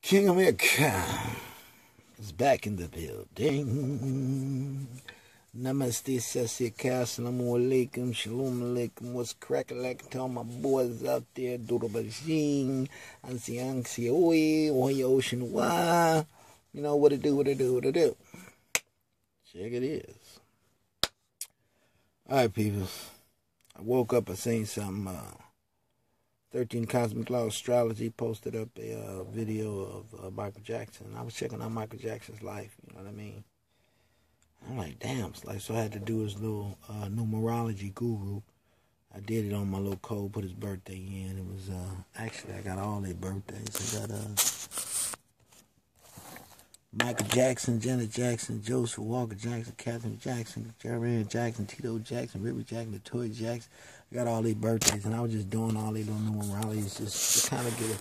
King America is back in the building. Namaste, Sassi Assalamu alaikum, Shalom alaikum, what's cracking like to all my boys out there, Dodo Bajing, Ansiang Sioi, Oya Ocean Wa. You know what to do. Check it is. Alright, people. I woke up and seen something. 13 Cosmic Law Astrology posted up a video of Michael Jackson. I was checking out Michael Jackson's life, you know what I mean? I'm like, damn, so I had to do his little numerology guru. I did it on my little code, put his birthday in. It was, actually, I got all their birthdays. I got, Michael Jackson, Janet Jackson, Joseph Walker Jackson, Catherine Jackson, Jerry Jackson, Tito Jackson, River Jackson, Latoya Jackson. I got all these birthdays, and I was just doing all these little numerologies just to kind of get a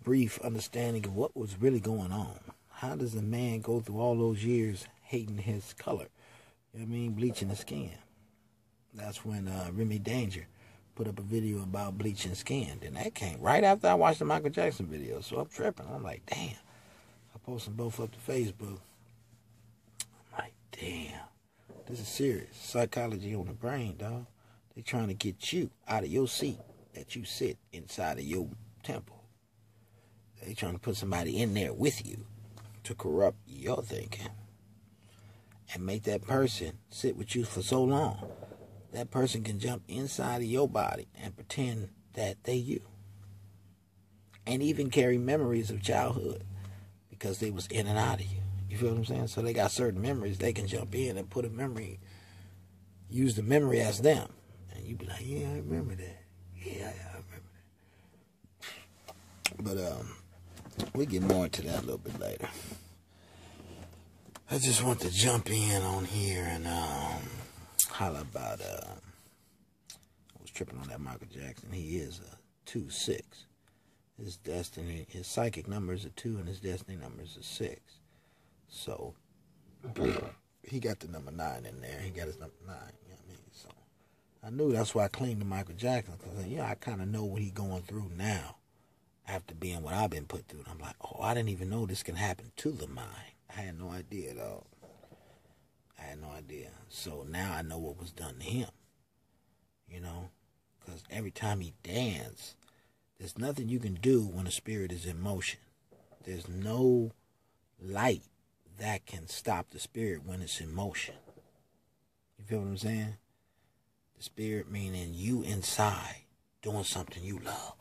brief understanding of what was really going on. How does a man go through all those years hating his color? You know what I mean? Bleaching his skin. That's when Remy Danger put up a video about bleaching skin. Then that came right after I watched the Michael Jackson video, so I'm tripping. I'm like, damn. I posted both up to Facebook. I'm like, damn. This is serious. Psychology on the brain, dog. They trying to get you out of your seat that you sit inside of your temple. They trying to put somebody in there with you to corrupt your thinking and make that person sit with you for so long. That person can jump inside of your body and pretend that they you. And even carry memories of childhood because they was in and out of you. You feel what I'm saying? So they got certain memories. They can jump in and put a memory, use the memory as them. And you be like, yeah, I remember that. Yeah, I remember that. But we'll get more into that a little bit later. I just want to jump in on here and holler about, I was tripping on that Michael Jackson. He is a 2-6. His destiny, his psychic number is a 2 and his destiny number is a 6. So, he got the number 9 in there. He got his number 9, you know what I mean? So, I knew that's why I claimed to Michael Jackson, because, you know, I kind of know what he's going through now after being what I've been put through. And I'm like, oh, I didn't even know this can happen to the mind. I had no idea at all. I had no idea. So now I know what was done to him, you know, because every time he danced, there's nothing you can do when a spirit is in motion. There's no light that can stop the spirit when it's in motion. You feel what I'm saying? The spirit meaning you inside doing something you love.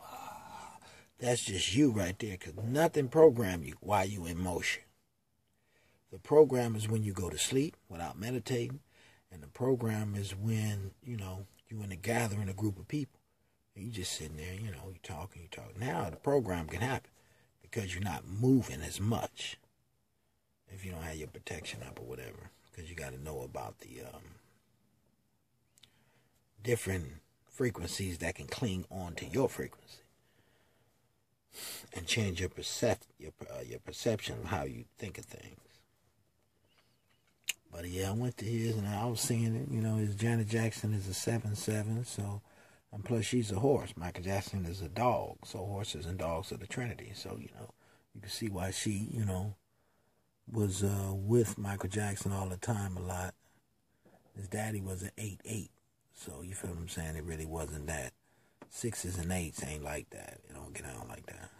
That's just you right there, because nothing programmed you while you in motion. The program is when you go to sleep without meditating, and the program is when, you know, you in a gathering, a group of people. You just sitting there, you know, you talking. Now the program can happen because you're not moving as much if you don't have your protection up or whatever, because you got to know about the different frequencies that can cling on to your frequency and change your perception of how you think of things. But yeah, I went to his and I was seeing it. You know, his Janet Jackson is a 7-7, so. And plus, she's a horse. Michael Jackson is a dog. So horses and dogs are the Trinity. So, you know, you can see why she, you know, was with Michael Jackson all the time a lot. His daddy was an 8-8. So, you feel what I'm saying? It really wasn't that. 6s and 8s ain't like that. It don't get out like that.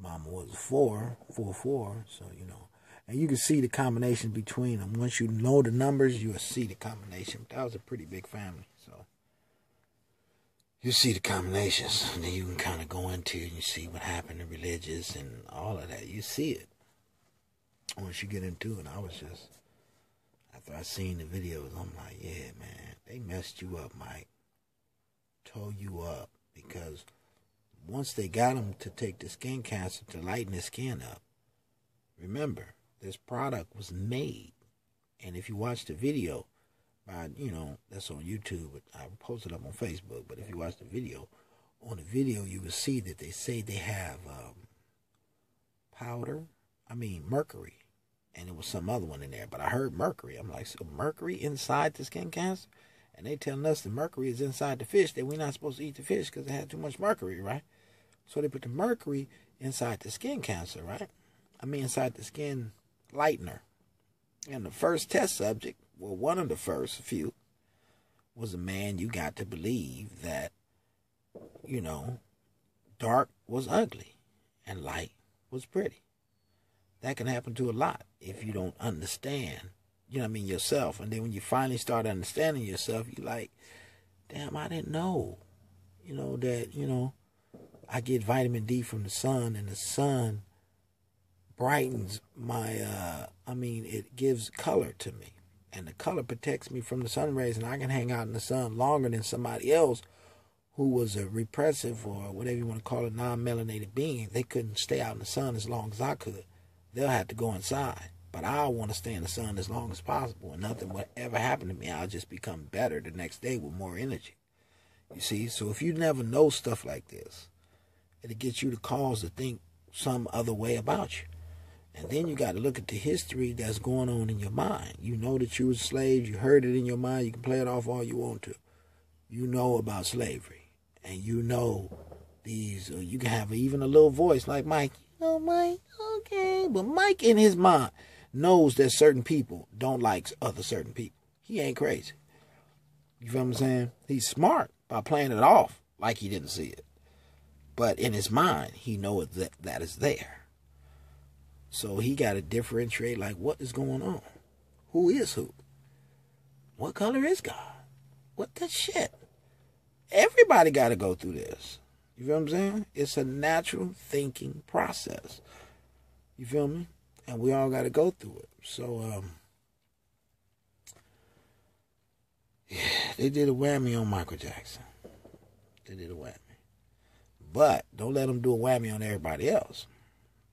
Mama was 4-4. So, you know. And you can see the combination between them. Once you know the numbers, you'll see the combination. That was a pretty big family. So. You see the combinations, and then you can kind of go into it and you see what happened to religious and all of that. You see it once you get into it. I was just, after I seen the videos, I'm like, yeah, man, they messed you up, Mike. Tore you up, because once they got him to take the skin cancer to lighten his skin up, remember, this product was made, and if you watch the video, you know, that's on YouTube, but I posted up on Facebook. But if you watch the video, on the video you will see that they say they have mercury, and it was some other one in there. But I heard mercury. I'm like, so mercury inside the skin cancer? And they telling us the mercury is inside the fish, that we're not supposed to eat the fish because it had too much mercury, right? So they put the mercury inside the skin cancer, right? I mean, inside the skin lightener. And the first test subject, well, one of the first few, was a man you got to believe that, you know, dark was ugly and light was pretty. That can happen to a lot if you don't understand, you know what I mean, yourself. And then when you finally start understanding yourself, you're like, damn, I didn't know, you know, that, you know, I get vitamin D from the sun, and the sun brightens my, it gives color to me. And the color protects me from the sun rays, and I can hang out in the sun longer than somebody else who was a repressive or whatever you want to call it, non-melanated being. They couldn't stay out in the sun as long as I could. They'll have to go inside. But I want to stay in the sun as long as possible, and nothing will ever happen to me. I'll just become better the next day with more energy. You see? So if you never know stuff like this, it'll get you to cause to think some other way about you. And then you got to look at the history that's going on in your mind. You know that you were slaves. You heard it in your mind. You can play it off all you want to. You know about slavery. And you know these, you can have even a little voice like Mike. Oh, Mike, okay. But Mike in his mind knows that certain people don't like other certain people. He ain't crazy. You feel what I'm saying? He's smart by playing it off like he didn't see it. But in his mind, he knows that that is there. So he got to differentiate, like, what is going on? Who is who? What color is God? What the shit? Everybody got to go through this. You feel what I'm saying? It's a natural thinking process. You feel me? And we all got to go through it. So, yeah, they did a whammy on Michael Jackson. They did a whammy. But don't let them do a whammy on everybody else.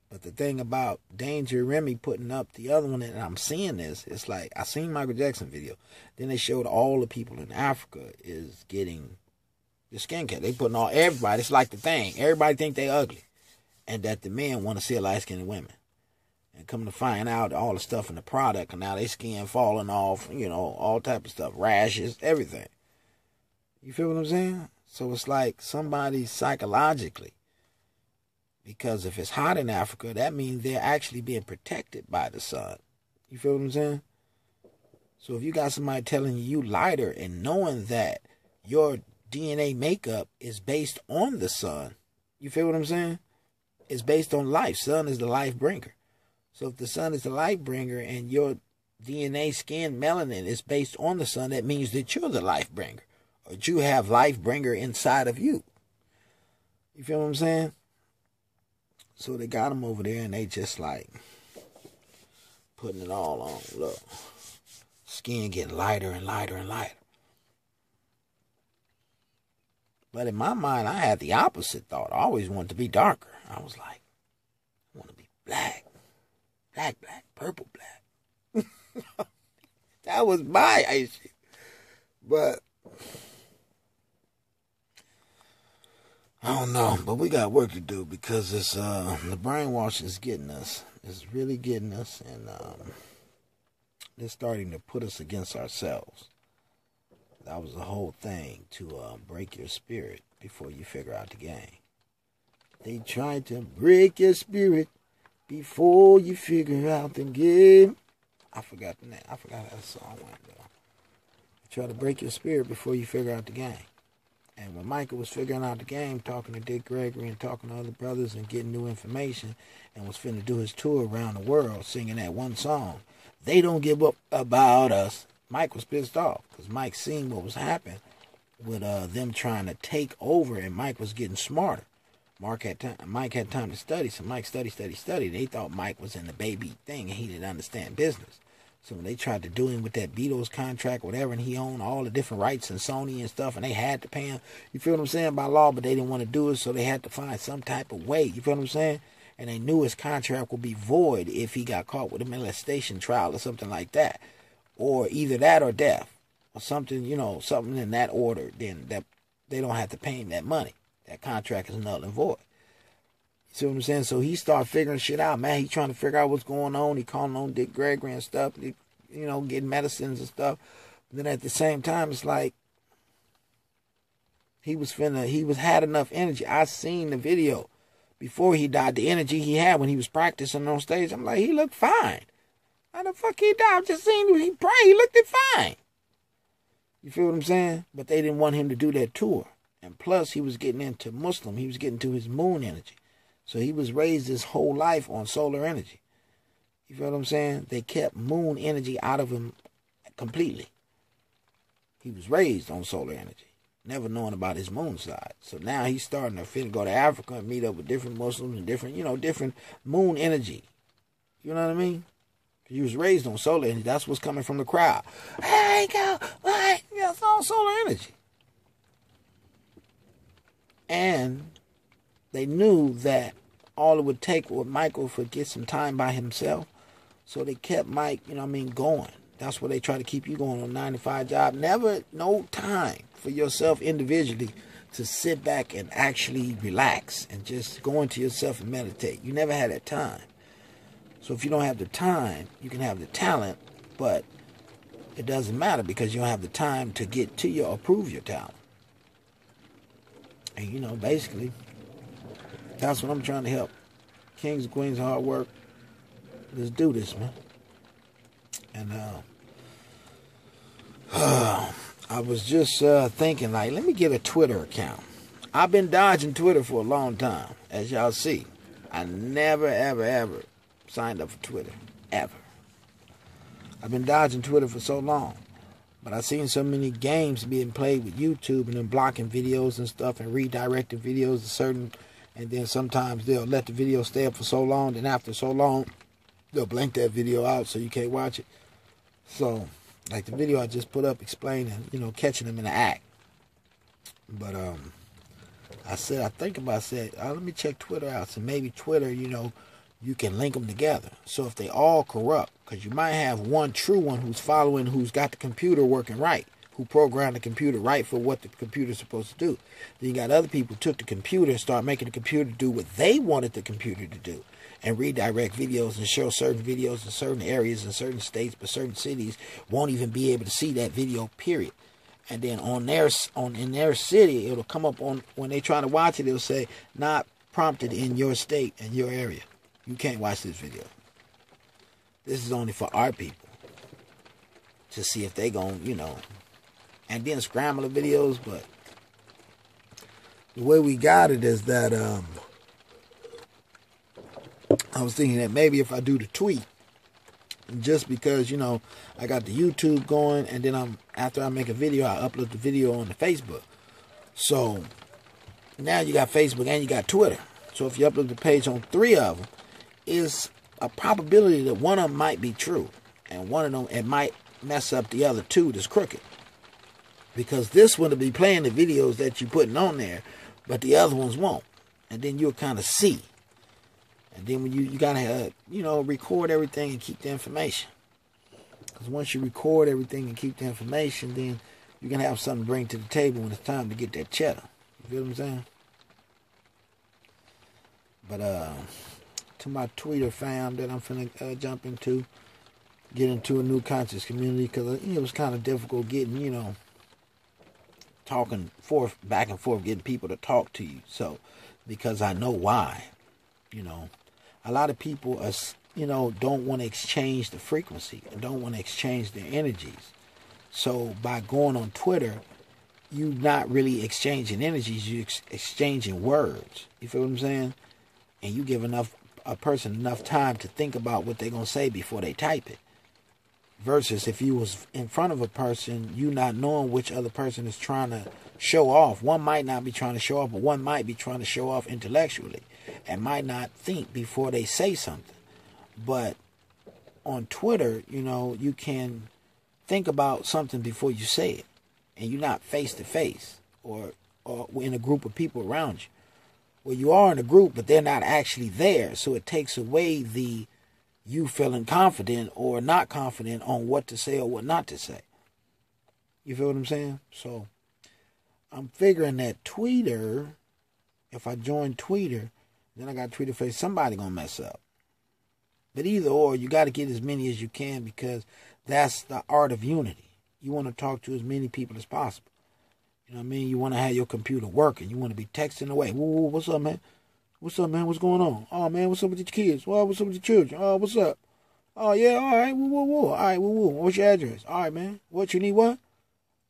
But the thing about Danger Remy putting up the other one, and I'm seeing this, it's like, I seen Michael Jackson video. Then they showed all the people in Africa is getting the skincare. They putting all, everybody, it's like the thing. Everybody think they ugly. And that the men want to see light-skinned women. And come to find out all the stuff in the product, and now they skin falling off, you know, all type of stuff, rashes, everything. You feel what I'm saying? So it's like somebody psychologically, because if it's hot in Africa, that means they're actually being protected by the sun. You feel what I'm saying? So if you got somebody telling you lighter and knowing that your DNA makeup is based on the sun, you feel what I'm saying? It's based on life. Sun is the life bringer. So if the sun is the life bringer and your DNA skin melanin is based on the sun, that means that you're the life bringer. Or that you have life bringer inside of you. You feel what I'm saying? So they got them over there and they just like putting it all on. Look. Skin getting lighter and lighter and lighter. But in my mind, I had the opposite thought. I always wanted to be darker. I was like, I want to be black. Black, black, purple, black. That was my issue. But I don't know. But we got work to do because it's the brainwash is getting us. It's really getting us, and they're starting to put us against ourselves. That was the whole thing, to break your spirit before you figure out the game. They tried to break your spirit before you figure out the game. I forgot the name. I forgot how the song went, though. Try to break your spirit before you figure out the game. And when Michael was figuring out the game, talking to Dick Gregory and talking to other brothers and getting new information, and was finna do his tour around the world singing that one song, They Don't Give Up About Us, Mike was pissed off because Mike seen what was happening with them trying to take over, and Mike was getting smarter. Mike had time to study, so Mike studied. They thought Mike was in the baby thing, and he didn't understand business. So when they tried to do him with that Beatles contract, whatever, and he owned all the different rights and Sony and stuff, and they had to pay him, you feel what I'm saying, by law, but they didn't want to do it, so they had to find some type of way, you feel what I'm saying? And they knew his contract would be void if he got caught with a molestation trial or something like that. Or either that or death. Or something, you know, something in that order, then that they don't have to pay him that money. That contract is null and void. You see what I'm saying? So he started figuring shit out, man. He trying to figure out what's going on. He calling on Dick Gregory and stuff, you know, getting medicines and stuff. But then at the same time, it's like He was had enough energy. I seen the video before he died, the energy he had when he was practicing on stage. I'm like, he looked fine. How the fuck he died? I've just seen him. He pray. He looked fine. You feel what I'm saying? But they didn't want him to do that tour. And plus, he was getting into Muslim. He was getting to his moon energy. So he was raised his whole life on solar energy. You feel what I'm saying? They kept moon energy out of him completely. He was raised on solar energy, never knowing about his moon side. So now he's starting to go to Africa and meet up with different Muslims and different moon energy. You know what I mean? He was raised on solar energy. That's what's coming from the crowd. Hey, go, what? It's all solar energy. And they knew that all it would take was Michael to get some time by himself. So they kept Mike, going. That's why they try to keep you going on a 9-to-5 job. Never, no time for yourself individually to sit back and actually relax and just go into yourself and meditate. You never had that time. So if you don't have the time, you can have the talent, but it doesn't matter because you don't have the time to get to or prove your talent. And, basically, that's what I'm trying to help. Kings and queens, hard work. Let's do this, man. And I was just thinking, let me get a Twitter account. I've been dodging Twitter for a long time, as y'all see. I never, ever, ever signed up for Twitter, ever. I've been dodging Twitter for so long. But I've seen so many games being played with YouTube and then blocking videos and stuff and redirecting videos to certain, and then sometimes they'll let the video stay up for so long, then after so long, they'll blank that video out so you can't watch it. So, like the video I just put up explaining, catching them in the act. But I said, let me check Twitter out. So maybe Twitter, you can link them together. So if they all corrupt, because you might have one true one who's following, who's got the computer working right, who programmed the computer right for what the computer's supposed to do. Then you got other people who took the computer and started making the computer do what they wanted the computer to do, and redirect videos and show certain videos in certain areas in certain states, but certain cities won't even be able to see that video, period. And then in their city, it'll come up on, when they try to watch it, it'll say, not prompted in your state and your area. You can't watch this video. This is only for our people. To see if they gon', and then scramble the videos. But the way we got it is that I was thinking that maybe if I do the tweet, just because, I got the YouTube going, and then after I make a video, I upload the video on the Facebook. So now you got Facebook and you got Twitter. So if you upload the page on 3 of them, is a probability that one of them might be true, and one of them, it might mess up the other 2 that's crooked. Because this one will be playing the videos that you're putting on there, but the other ones won't. And then you'll kind of see. And then when you got to, record everything and keep the information. Because once you record everything and keep the information, then you can have something to bring to the table when it's time to get that cheddar. You feel what I'm saying? But, to my Twitter fam that I'm finna jump into, get into a new conscious community, because it was kind of difficult getting, talking back and forth, getting people to talk to you. So, because I know why, a lot of people are, don't want to exchange the frequency and don't want to exchange their energies. So by going on Twitter, you're not really exchanging energies, you're exchanging words. You feel what I'm saying? And you give a person enough time to think about what they're going to say before they type it. Versus if you was in front of a person, you not knowing which other person is trying to show off. One might not be trying to show off, but one might be trying to show off intellectually and might not think before they say something. But on Twitter, you can think about something before you say it. And you're not face to face or in a group of people around you. Well, you are in a group, but they're not actually there. So it takes away you feeling confident or not confident on what to say or what not to say. You feel what I'm saying? So I'm figuring that Twitter, if I join Twitter, then I got Twitter face, somebody gonna mess up. But either or, you got to get as many as you can, because that's the art of unity. You want to talk to as many people as possible. You know what I mean? You want to have your computer working. You want to be texting away. Woo, what's up, man? What's up, man? What's going on? Oh, man, what's up with your kids? Well, what's up with your children? Oh, what's up? Oh, yeah, all right. Woo, woo, woo. All right, woo, woo. What's your address? All right, man. What, you need what?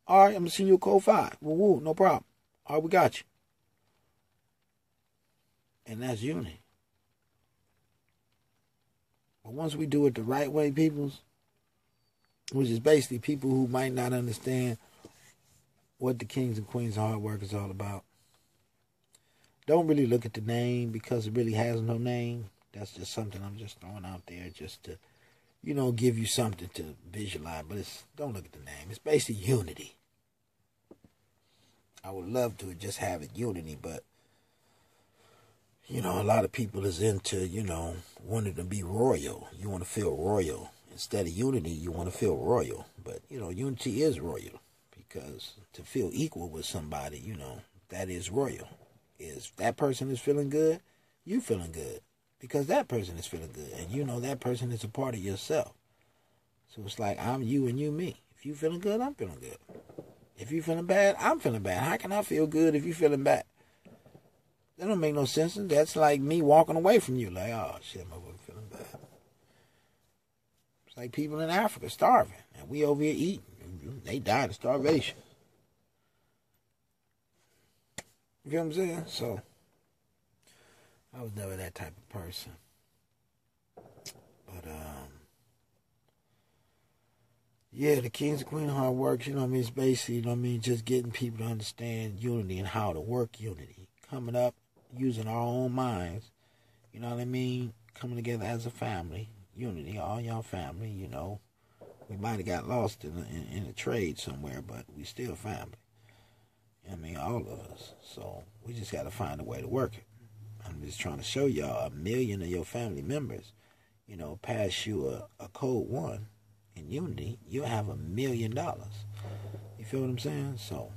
All right, I'm going to send you a code 5. Woo, woo, no problem. All right, we got you. And that's unity. But once we do it the right way, peoples, which is basically people who might not understand what the Kings and Queens of Hard Work is all about, don't really look at the name because it really has no name. That's just something I'm just throwing out there just to, give you something to visualize. But don't look at the name. It's basically unity. I would love to just have it unity, but, a lot of people is into, wanting to be royal. You want to feel royal. Instead of unity, you want to feel royal. But, unity is royal because to feel equal with somebody, that is royal. Is that person is feeling good, you feeling good because that person is feeling good. And that person is a part of yourself. So it's like I'm you and you me. If you feeling good, I'm feeling good. If you feeling bad, I'm feeling bad. How can I feel good if you feeling bad? That don't make no sense. That's like me walking away from you. Like, oh, shit, my boy feeling bad. It's like people in Africa starving. And we over here eating. They died of starvation. You know what I'm saying? So, I was never that type of person. But, yeah, the Kings and Queens of Hard Work, it's basically, just getting people to understand unity and how to work unity. Coming up, using our own minds, coming together as a family, unity, all y'all family, We might have got lost in a trade somewhere, but we still family. All of us. So we just got to find a way to work it. I'm just trying to show y'all 1 million of your family members, pass you a code 1 in unity, you'll have $1 million. You feel what I'm saying? So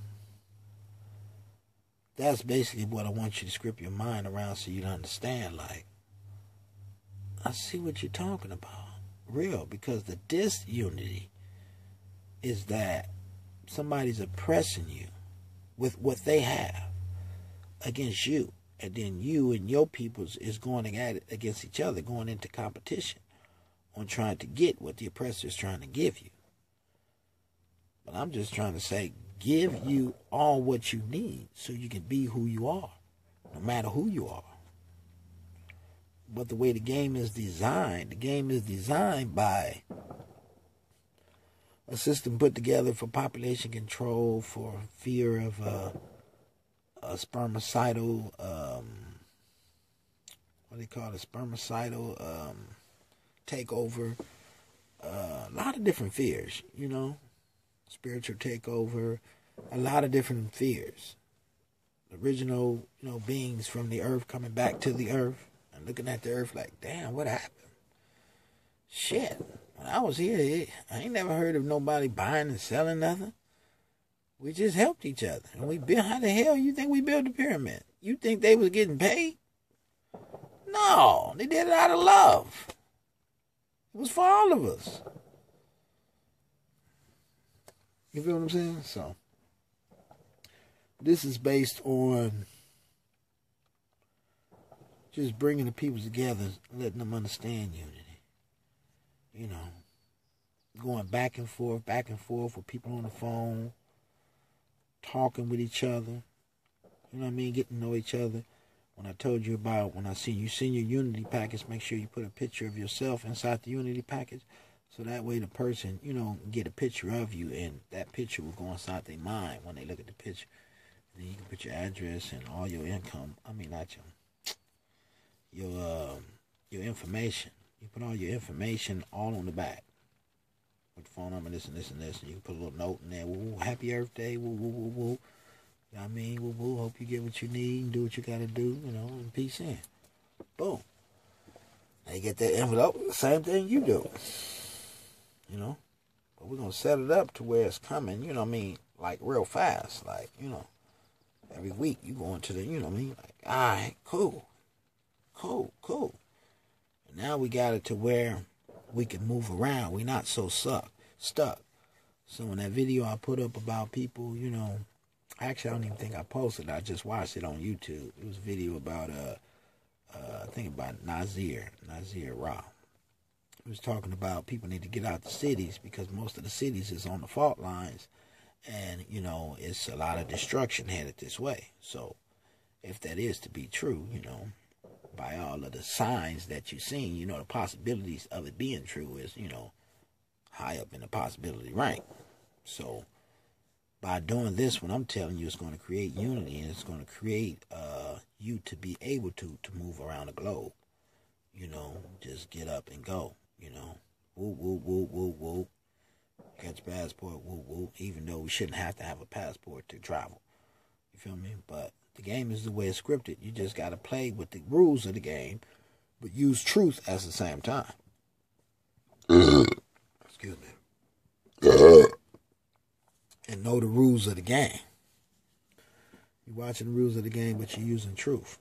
that's basically what I want you to script your mind around so you understand. Like, I see what you're talking about. Real. Because the disunity is that somebody's oppressing you with what they have against you. And then you and your peoples is going at it against each other, going into competition on trying to get what the oppressor is trying to give you. But I'm just trying to say, give you all what you need so you can be who you are, no matter who you are. But the way the game is designed by a system put together for population control, for fear of a spermicidal, spermicidal takeover. A lot of different fears, spiritual takeover, a lot of different fears. Original, beings from the earth coming back to the earth and looking at the earth like, damn, what happened? Shit. When I was here, I ain't never heard of nobody buying and selling nothing. We just helped each other. And we built, how the hell you think we built the pyramid? You think they was getting paid? No, they did it out of love. It was for all of us. You feel what I'm saying? So, this is based on just bringing the people together, letting them understand unity. Going back and forth with people on the phone, talking with each other. Getting to know each other. When I told you about, when I see you send your Unity package, make sure you put a picture of yourself inside the Unity package. So that way the person, get a picture of you, and that picture will go inside their mind when they look at the picture. And then you can put your address and all your income. Your information. You put all your information all on the back. With the phone number, this and this and this. And you can put a little note in there. Woo, happy Earth Day. Woo, woo, woo, woo. You know what I mean? Woo, woo. Hope you get what you need and do what you got to do, and peace in. Boom. Now you get that envelope, the same thing you do. But we're going to set it up to where it's coming, like real fast. Like, every week you go into the, like, all right, cool. And now we got it to where we can move around. We're not so stuck. So in that video I put up about people, Actually, I don't even think I posted it. I just watched it on YouTube. It was a video about, I think about Nasir Ra. He was talking about people need to get out the cities because most of the cities is on the fault lines. And, you know, it's a lot of destruction headed this way. So, if that is to be true, you know, by all of the signs that you've seen, you know, the possibilities of it being true is, you know, high up in the possibility rank. So, by doing this, what I'm telling you, it's going to create unity, and it's going to create you to be able to move around the globe. You know, just get up and go, you know. Woo, woo, woo, woo, woo. Get your passport, woo, woo. Even though we shouldn't have to have a passport to travel. You feel me? But the game is the way it's scripted. You just got to play with the rules of the game, but use truth at the same time. Excuse me. And know the rules of the game. You're watching the rules of the game, but you're using truth.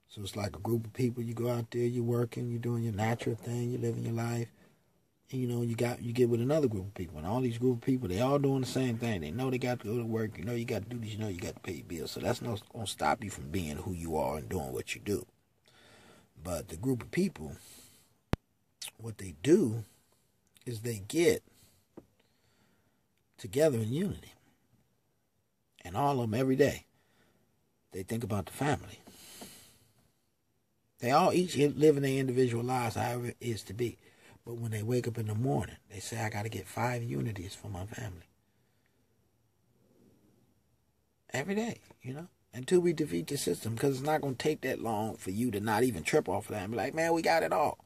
So it's like a group of people. You go out there, you're working, you're doing your natural thing, you're living your life. And, you know, you get with another group of people. And all these group of people, they all doing the same thing. They know they got to go to work. You know you got to do this. You know you got to pay your bills. So that's not going to stop you from being who you are and doing what you do. But the group of people, what they do is they get together in unity. And all of them every day, they think about the family. They all each live in their individual lives however it is to be. But when they wake up in the morning, they say, I got to get 5 unities for my family. Every day, you know, until we defeat the system. Because it's not going to take that long for you to not even trip off of that and be like, man, we got it all.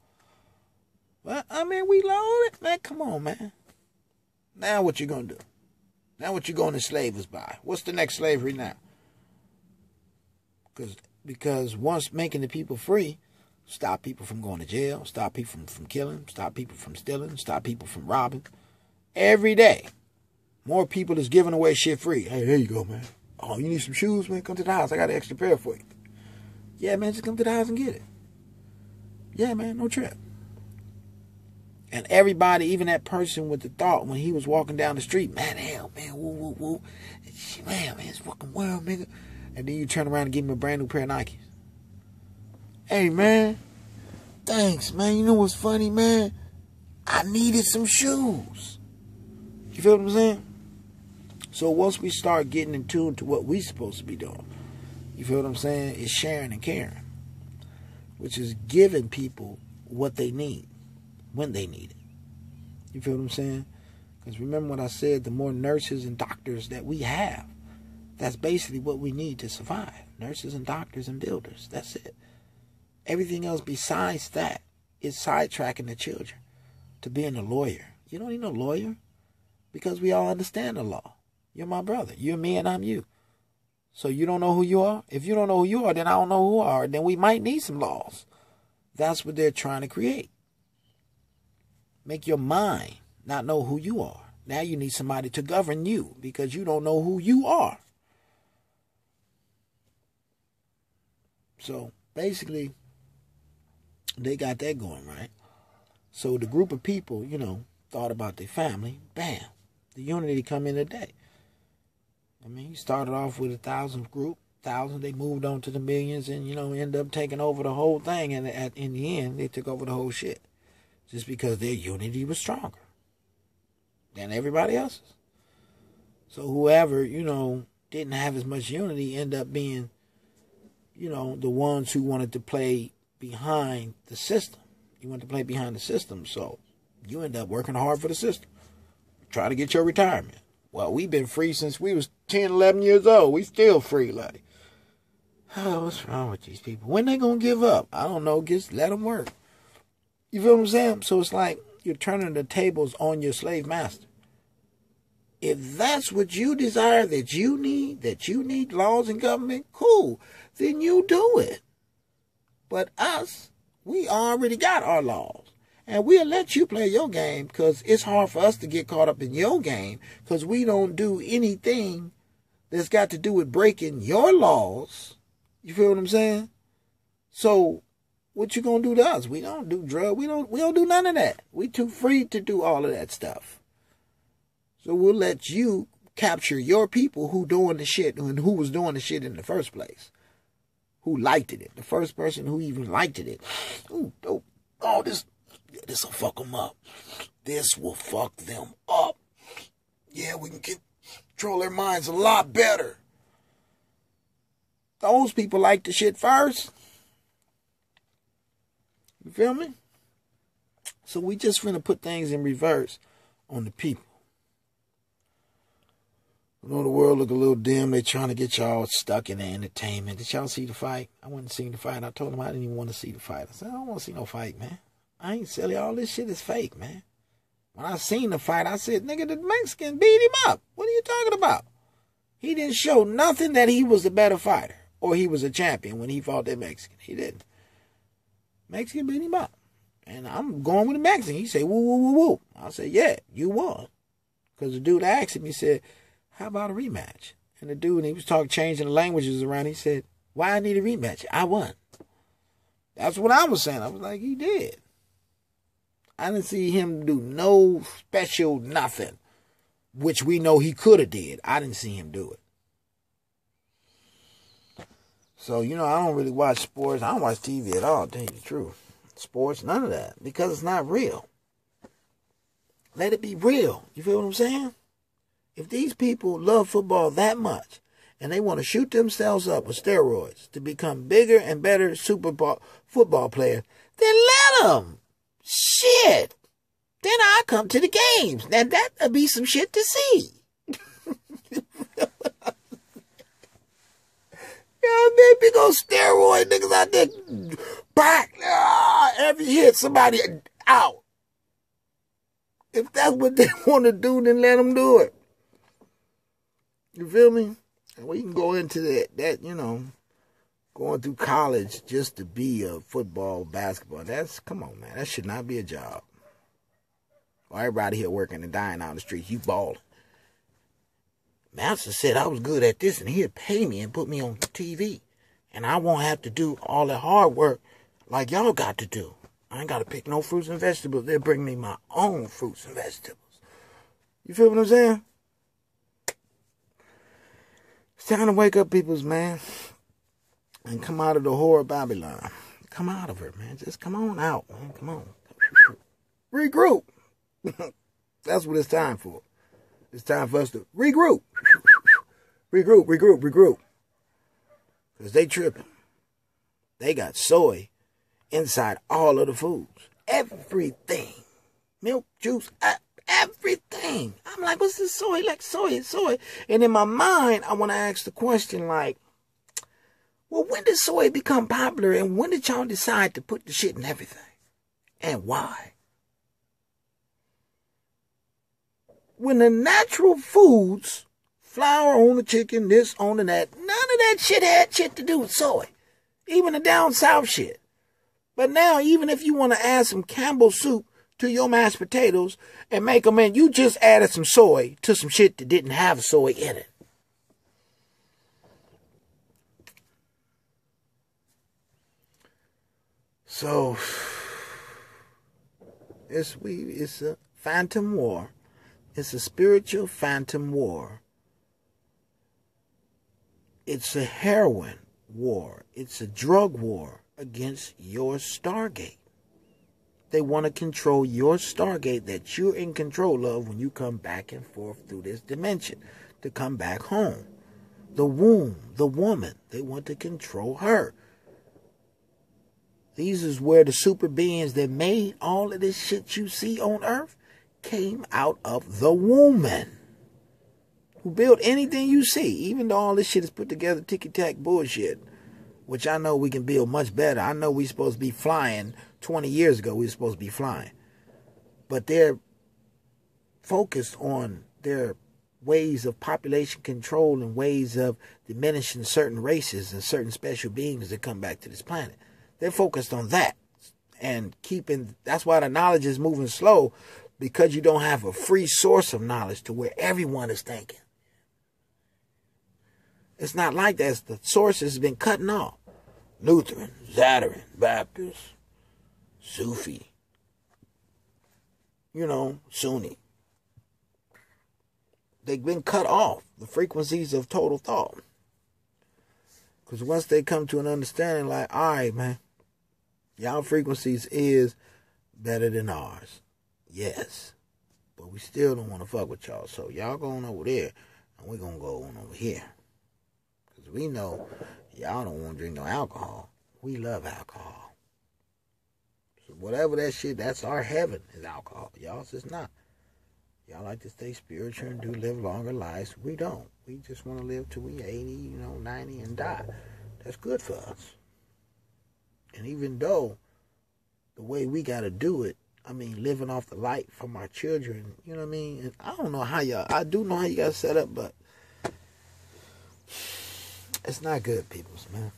Well, I mean, we loaded. Man, come on, man. Now what you going to do? Now what you going to enslave us by? What's the next slavery now? Because once making the people free, stop people from going to jail, stop people from killing, stop people from stealing, stop people from robbing. Every day, more people is giving away shit free. Hey, there you go, man. Oh, you need some shoes, man? Come to the house. I got an extra pair for you. Yeah, man, just come to the house and get it. Yeah, man, no trip. And everybody, even that person with the thought when he was walking down the street, man, hell, man, woo, woo, woo. Man, it's fucking world, nigga. And then you turn around and give him a brand new pair of Nikes. Hey, man, thanks, man. You know what's funny, man? I needed some shoes. You feel what I'm saying? So once we start getting in tune to what we're supposed to be doing, you feel what I'm saying? It's sharing and caring, which is giving people what they need when they need it. You feel what I'm saying? Because remember what I said, the more nurses and doctors that we have, that's basically what we need to survive. Nurses and doctors and builders. That's it. Everything else besides that is sidetracking the children to being a lawyer. You don't need no lawyer because we all understand the law. You're my brother. You're me and I'm you. So you don't know who you are? If you don't know who you are, then I don't know who you are. Then we might need some laws. That's what they're trying to create. Make your mind not know who you are. Now you need somebody to govern you because you don't know who you are. So basically, they got that going, right? So the group of people, you know, thought about their family. Bam. The unity come in today. I mean, you started off with 1,000 group. 1,000, they moved on to the millions and, you know, end up taking over the whole thing. And in the end, they took over the whole shit. Just because their unity was stronger than everybody else's. So whoever, you know, didn't have as much unity end up being, you know, the ones who wanted to play behind the system. You want to play behind the system, so you end up working hard for the system. Try to get your retirement. Well, we've been free since we was 10, 11 years old. We still free, like. Oh, what's wrong with these people? When they gonna give up? I don't know. Just let them work. You feel what I'm saying? So it's like you're turning the tables on your slave master. If that's what you desire, that you need laws and government, cool. Then you do it. But us, we already got our laws. And we'll let you play your game because it's hard for us to get caught up in your game because we don't do anything that's got to do with breaking your laws. You feel what I'm saying? So what you gonna do to us? We don't do drugs. We don't do none of that. We too free to do all of that stuff. So we'll let you capture your people who doing the shit and who was doing the shit in the first place. Who liked it. The first person who even liked it. Ooh, oh, this will fuck them up. This will fuck them up. Yeah, we can control their minds a lot better. Those people like the shit first. You feel me? So we just finna put things in reverse on the people. You know, the world look a little dim. They trying to get y'all stuck in the entertainment. Did y'all see the fight? I wasn't seeing the fight. I told them I didn't even want to see the fight. I said, I don't want to see no fight, man. I ain't silly. All this shit is fake, man. When I seen the fight, I said, nigga, the Mexican beat him up. What are you talking about? He didn't show nothing that he was the better fighter or he was a champion when he fought that Mexican. He didn't. Mexican beat him up. And I'm going with the Mexican. He said, woo, woo, woo, woo. I said, yeah, you won. Because the dude asked him, he said, how about a rematch? And the dude, he was changing the languages around. He said, why I need a rematch? I won. That's what I was saying. I was like, he did. I didn't see him do no special nothing, which we know he could have did. I didn't see him do it. So, you know, I don't really watch sports. I don't watch TV at all, to tell you the truth. Sports, none of that, because it's not real. Let it be real. You feel what I'm saying? If these people love football that much and they want to shoot themselves up with steroids to become bigger and better football players, then let them. Shit. Then I'll come to the games. Now that'll be some shit to see. Yeah, man, big old steroid niggas out there. Back. Every hit, somebody out. If that's what they want to do, then let them do it. You feel me? And we can go into that, you know, going through college just to be a football, basketball. Come on, man. That should not be a job. Well, everybody here working and dying out in the streets, you balling. Master said I was good at this and he'd pay me and put me on TV. And I won't have to do all the hard work like y'all got to do. I ain't got to pick no fruits and vegetables. They'll bring me my own fruits and vegetables. You feel what I'm saying? It's time to wake up, peoples, man. And come out of the whore of Babylon. Come out of her, man. Just come on out, man. Come on. Regroup. That's what it's time for. It's time for us to regroup. Regroup. Because they tripping. They got soy inside all of the foods. Everything. Milk, juice, everything. I'm like, what's this soy? Like soy. And in my mind, I want to ask the question like, well, when did soy become popular and when did y'all decide to put the shit in everything? And why? When the natural foods, flour on the chicken, this, on the that, none of that shit had shit to do with soy. Even the down south shit. But now, even if you want to add some Campbell's soup to your mashed potatoes and make them in, you just added some soy to some shit that didn't have soy in it. So, it's a phantom war. It's a spiritual phantom war. It's a heroin war. It's a drug war against your Stargate. They want to control your Stargate that you're in control of when you come back and forth through this dimension to come back home. The womb, the woman, they want to control her. These is where the super beings that made all of this shit you see on Earth came out of the woman. Who built anything you see, even though all this shit is put together ticky-tack bullshit, which I know we can build much better. I know we supposed to be flying 20 years ago. We were supposed to be flying. But they're focused on their ways of population control and ways of diminishing certain races and certain special beings that come back to this planet. They're focused on that and that's why the knowledge is moving slow, because you don't have a free source of knowledge to where everyone is thinking. It's not like that. The source has been cutting off. Lutheran, Zadaran, Baptist, Sufi, Sunni. they've been cut off, the frequencies of total thought. Because once they come to an understanding like, all right, man, y'all frequencies is better than ours. Yes. But we still don't want to fuck with y'all. So y'all going over there, and we're going to go on over here. Because we know y'all don't want to drink no alcohol. We love alcohol. So whatever that shit, that's our heaven, is alcohol. Y'all's is not. Y'all like to stay spiritual and live longer lives. We don't. We just want to live till we 80, 90 and die. That's good for us. And even though the way we got to do it, I mean, living off the light from our children, you know what I mean? And I don't know how y'all, I do know how you got set up, but it's not good, peoples, man.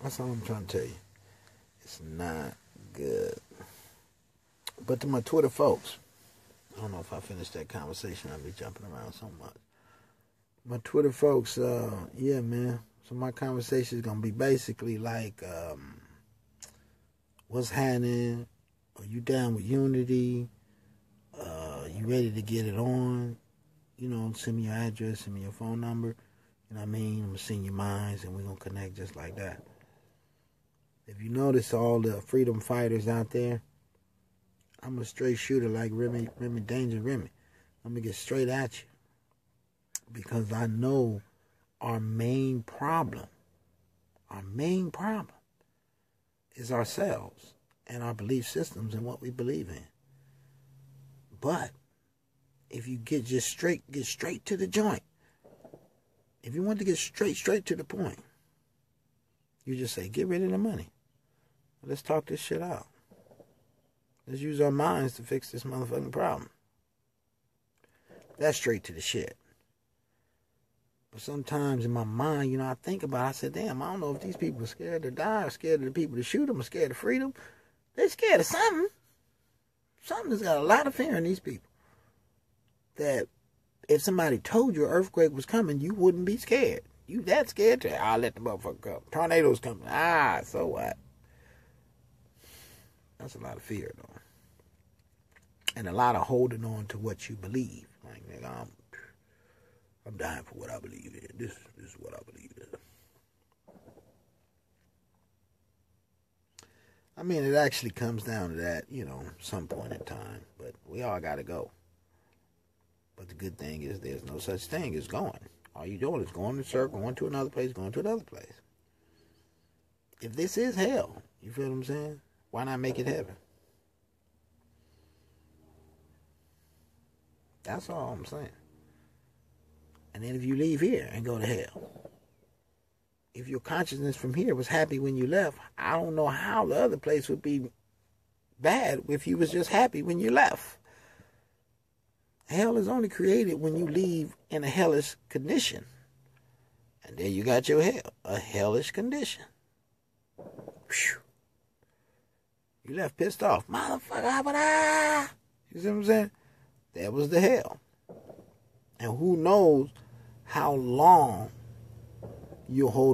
That's all I'm trying to tell you. It's not good. But to my Twitter folks, I don't know if I finished that conversation. I'll be jumping around so much. My Twitter folks, yeah, man. So my conversation is going to be basically like, what's happening? Are you down with unity? You ready to get it on? Send me your address, send me your phone number. You know what I mean? I'm going to send you mine, and we're going to connect just like that. If you notice all the freedom fighters out there, I'm a straight shooter like Remy Danger Remy. I'm going to get straight at you. Because I know our main problem is ourselves and our belief systems and what we believe in. But if you get straight to the joint, if you want to get straight to the point, you just say, get rid of the money. Let's talk this shit out. Let's use our minds to fix this motherfucking problem. That's straight to the shit. But sometimes in my mind, I think about it, I said, damn, I don't know if these people are scared to die, or scared of the people to shoot them, or scared of freedom. They're scared of something. Something's got a lot of fear in these people. That if somebody told you an earthquake was coming, you wouldn't be scared. You that scared to, I'll let the motherfucker come. Tornadoes coming. So what? That's a lot of fear, though. And a lot of holding on to what you believe. Like, nigga, I'm dying for what I believe in. This is what I believe in. I mean, it actually comes down to that, some point in time. But we all got to go. But the good thing is there's no such thing as going. All you're doing is going in a circle, going to another place, going to another place. If this is hell, you feel what I'm saying? Why not make it heaven? That's all I'm saying. And then if you leave here and go to hell, if your consciousness from here was happy when you left, I don't know how the other place would be bad if you was just happy when you left. Hell is only created when you leave in a hellish condition. And there you got your hell, a hellish condition. Whew. You left pissed off. Motherfucker. You see what I'm saying? That was the hell. And who knows how long you'll hold